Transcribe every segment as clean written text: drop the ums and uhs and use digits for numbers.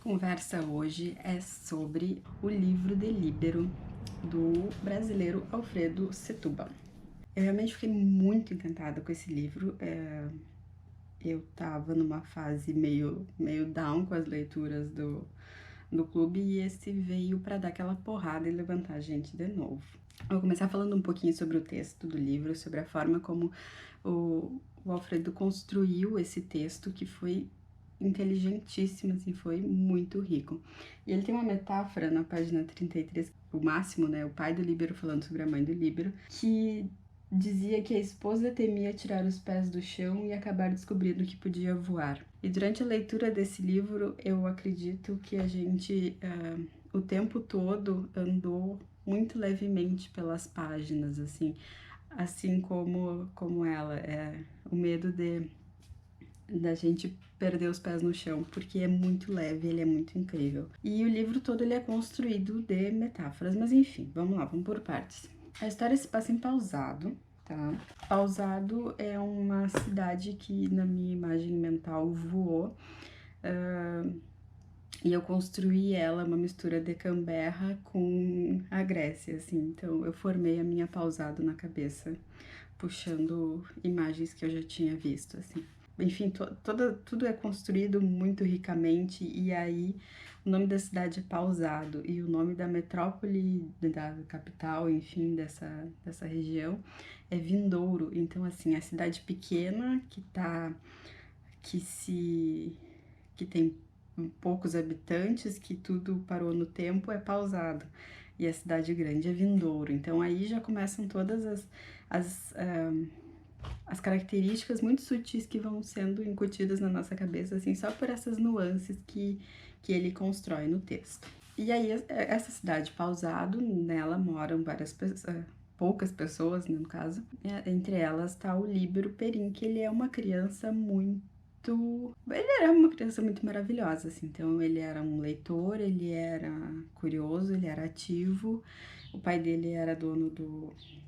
Conversa hoje é sobre o livro de Líbero, do brasileiro Alfredo Setúbal. Eu realmente fiquei muito encantada com esse livro. Eu tava numa fase meio down com as leituras do clube e esse veio para dar aquela porrada e levantar a gente de novo. Eu vou começar falando um pouquinho sobre o texto do livro, sobre a forma como o Alfredo construiu esse texto, que foi inteligentíssimo, assim, foi muito rico. E ele tem uma metáfora na página 33, o Máximo, né, o pai do Líbero falando sobre a mãe do Líbero, que dizia que a esposa temia tirar os pés do chão e acabar descobrindo que podia voar. E durante a leitura desse livro, eu acredito que a gente, o tempo todo, andou muito levemente pelas páginas, assim como ela, o medo da gente perder os pés no chão, porque é muito leve, ele é muito incrível. E o livro todo ele é construído de metáforas, mas enfim, vamos lá, vamos por partes. A história se passa em Pausado, tá? Pausado é uma cidade que na minha imagem mental voou, e eu construí ela, uma mistura de Canberra com a Grécia, assim. Então eu formei a minha Pausado na cabeça, puxando imagens que eu já tinha visto, assim. Enfim, tudo é construído muito ricamente, e aí o nome da cidade é Pausado, e o nome da metrópole, da capital, enfim, dessa região, é Vindouro. Então, assim, a cidade pequena que tem poucos habitantes, que tudo parou no tempo, é Pausado. E a cidade grande é Vindouro. Então aí já começam todas as características muito sutis que vão sendo incutidas na nossa cabeça, assim, só por essas nuances que ele constrói no texto. E aí, essa cidade, Pausado, nela moram poucas pessoas, né, no caso. Entre elas tá o Líbero Perim, que ele é uma criança ele era uma criança muito maravilhosa, assim. Então, ele era um leitor, ele era curioso, ele era ativo. O pai dele era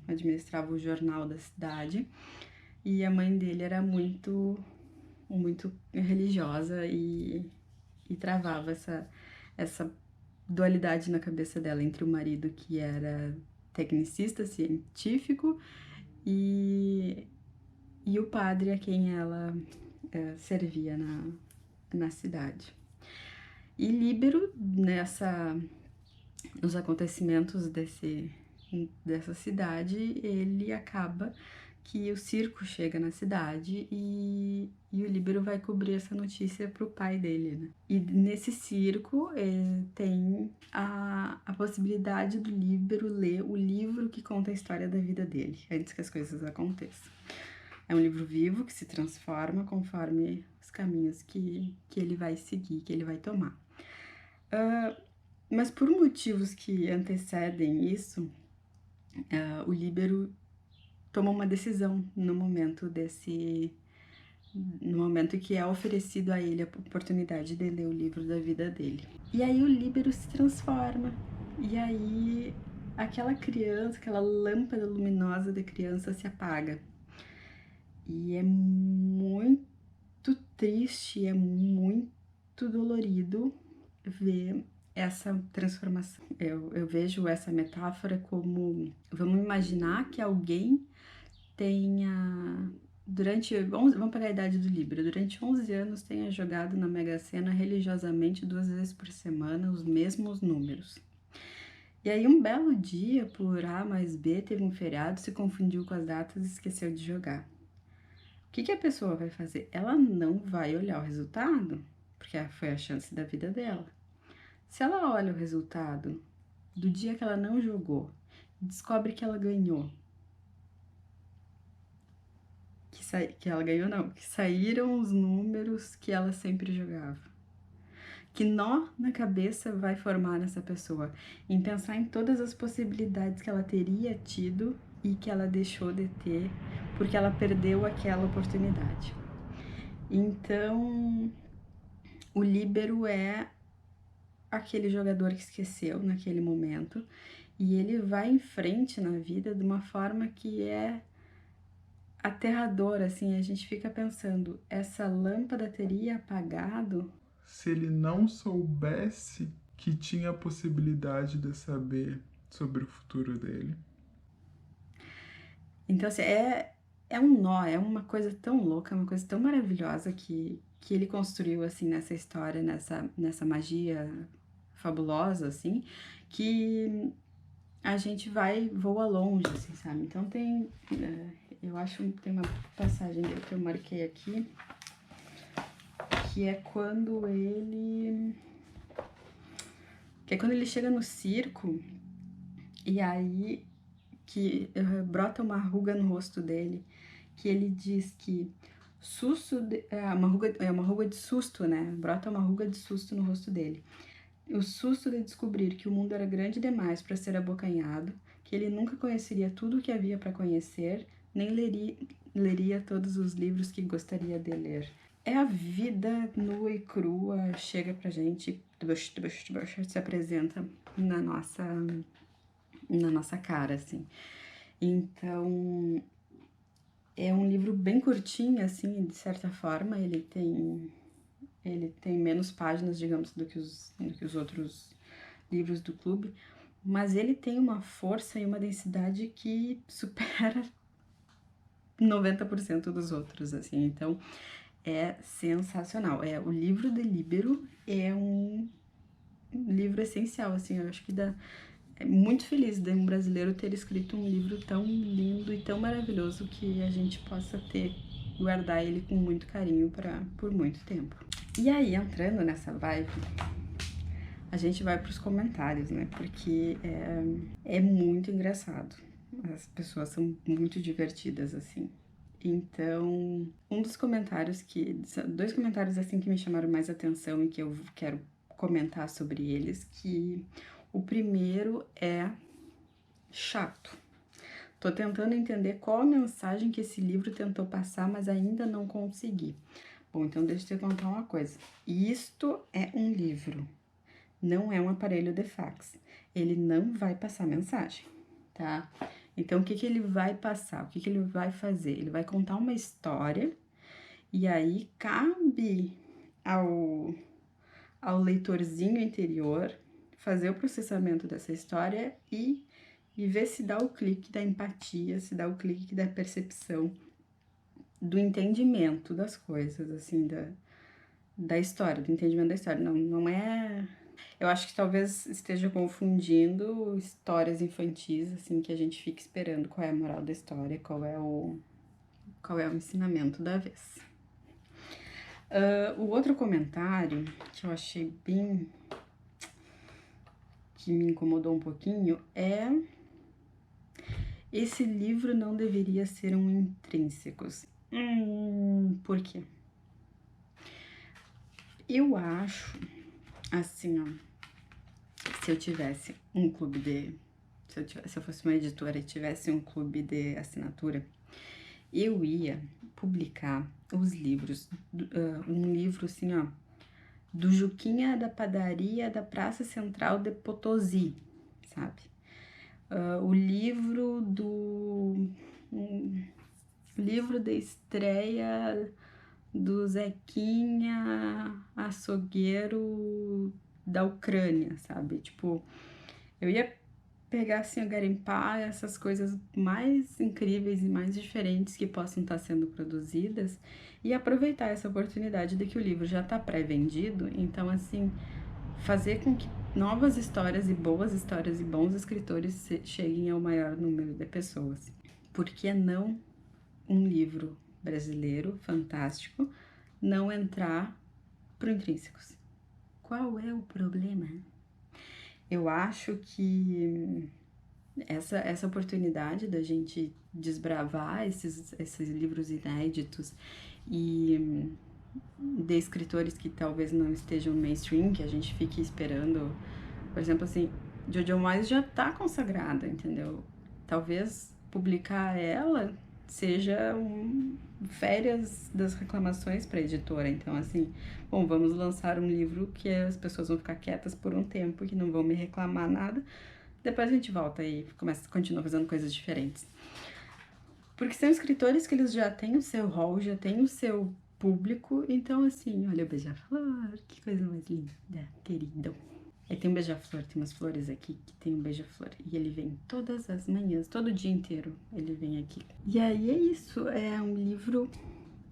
administrava o jornal da cidade. E a mãe dele era muito religiosa e travava essa dualidade na cabeça dela entre o marido, que era tecnicista, científico, e o padre a quem ela servia na cidade. E Líbero, nos acontecimentos dessa cidade, ele acaba que o circo chega na cidade e o Líbero vai cobrir essa notícia pro pai dele, né? E nesse circo tem a possibilidade do Líbero ler o livro que conta a história da vida dele, antes que as coisas aconteçam. É um livro vivo que se transforma conforme os caminhos que ele vai seguir, que ele vai tomar. Mas por motivos que antecedem isso, o Líbero toma uma decisão no momento que é oferecido a ele a oportunidade de ler o livro da vida dele. E aí o Líbero se transforma, e aí aquela criança, aquela lâmpada luminosa de criança se apaga. E é muito triste, é muito dolorido ver essa transformação. Eu vejo essa metáfora como, vamos imaginar que alguém tenha, vamos pegar a idade do Líbero, durante 11 anos tenha jogado na Mega Sena religiosamente 2 vezes por semana os mesmos números. E aí um belo dia, por A mais B, teve um feriado, se confundiu com as datas e esqueceu de jogar. O que a pessoa vai fazer? Ela não vai olhar o resultado, porque foi a chance da vida dela. Se ela olha o resultado do dia que ela não jogou, descobre que ela ganhou, que ela ganhou não, que saíram os números que ela sempre jogava. Que nó na cabeça vai formar nessa pessoa em pensar em todas as possibilidades que ela teria tido e que ela deixou de ter porque ela perdeu aquela oportunidade. Então, o Líbero é aquele jogador que esqueceu naquele momento e ele vai em frente na vida de uma forma que é aterradora, assim. A gente fica pensando, essa lâmpada teria apagado se ele não soubesse que tinha a possibilidade de saber sobre o futuro dele? Então, assim, é um nó, é uma coisa tão louca, uma coisa tão maravilhosa que ele construiu, assim, nessa história, nessa magia fabulosa, assim, que a gente voa longe, assim, sabe? Então eu acho que tem uma passagem dele que eu marquei aqui, que é quando ele chega no circo e aí que brota uma ruga no rosto dele, que ele diz que uma ruga de susto, né? Brota uma ruga de susto no rosto dele. O susto de descobrir que o mundo era grande demais para ser abocanhado, que ele nunca conheceria tudo o que havia para conhecer, nem leria todos os livros que gostaria de ler. É a vida nua e crua, chega pra gente, se apresenta na nossa cara, assim. Então, é um livro bem curtinho, assim, de certa forma, ele tem menos páginas, digamos, do que os outros livros do clube, mas ele tem uma força e uma densidade que supera 90% dos outros, assim, então é sensacional. O livro de Líbero é um livro essencial, assim, eu acho que é muito feliz de um brasileiro ter escrito um livro tão lindo e tão maravilhoso que a gente possa guardar ele com muito carinho por muito tempo. E aí, entrando nessa vibe, a gente vai para os comentários, né? Porque é muito engraçado. As pessoas são muito divertidas, assim. Então, dois comentários assim que me chamaram mais atenção e que eu quero comentar sobre eles, que o primeiro é chato. Tô tentando entender qual a mensagem que esse livro tentou passar, mas ainda não consegui. Bom, então deixa eu te contar uma coisa. Isto é um livro, não é um aparelho de fax. Ele não vai passar mensagem, tá? Então, o que ele vai passar? O que ele vai fazer? Ele vai contar uma história e aí cabe ao leitorzinho interior fazer o processamento dessa história e ver se dá o clique da empatia, se dá o clique da percepção, do entendimento das coisas, assim, da história, do entendimento da história. Não é... Eu acho que talvez esteja confundindo histórias infantis, assim, que a gente fica esperando qual é a moral da história, qual é o ensinamento da vez. O outro comentário que eu achei que me incomodou um pouquinho é: esse livro não deveria ser um Intrínsecos. Por quê? Eu acho, assim, ó, se eu tivesse um clube se eu fosse uma editora e tivesse um clube de assinatura, eu ia publicar os livros, um livro assim, ó, do Juquinha da padaria da Praça Central de Potosí, sabe? O livro livro de estreia do Zequinha açougueiro da Ucrânia, sabe? Tipo, eu ia pegar assim, garimpar essas coisas mais incríveis e mais diferentes que possam estar sendo produzidas e aproveitar essa oportunidade de que o livro já está pré-vendido, então assim, fazer com que novas histórias e boas histórias e bons escritores cheguem ao maior número de pessoas. Por que não um livro brasileiro fantástico não entrar pro Intrínsecos? Qual é o problema? Eu acho que essa oportunidade da gente desbravar esses livros inéditos e de escritores que talvez não estejam no mainstream, que a gente fique esperando, por exemplo, assim, Jojo Moyes já tá consagrada, entendeu? Talvez publicar ela seja férias das reclamações para a editora. Então, assim, bom, vamos lançar um livro que as pessoas vão ficar quietas por um tempo, que não vão me reclamar nada. Depois a gente volta e continua fazendo coisas diferentes. Porque são escritores que eles já têm o seu rol, já têm o seu público. Então, assim, olha o beija-flor, que coisa mais linda, querido. Aí tem um beija-flor, tem umas flores aqui que tem um beija-flor. E ele vem todas as manhãs, todo dia inteiro ele vem aqui. E aí é isso, é um livro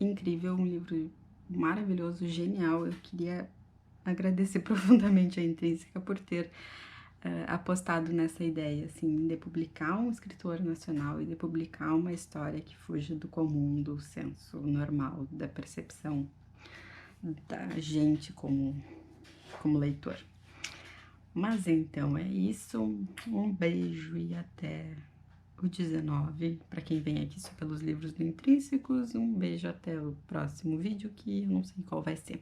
incrível, um livro maravilhoso, genial. Eu queria agradecer profundamente a Intrínseca por ter apostado nessa ideia, assim, de publicar um escritor nacional e de publicar uma história que fuja do comum, do senso normal, da percepção da gente como leitor. Mas então é isso, um beijo e até o 19. Para quem vem aqui só pelos livros do Intrínsecos, um beijo até o próximo vídeo, que eu não sei qual vai ser.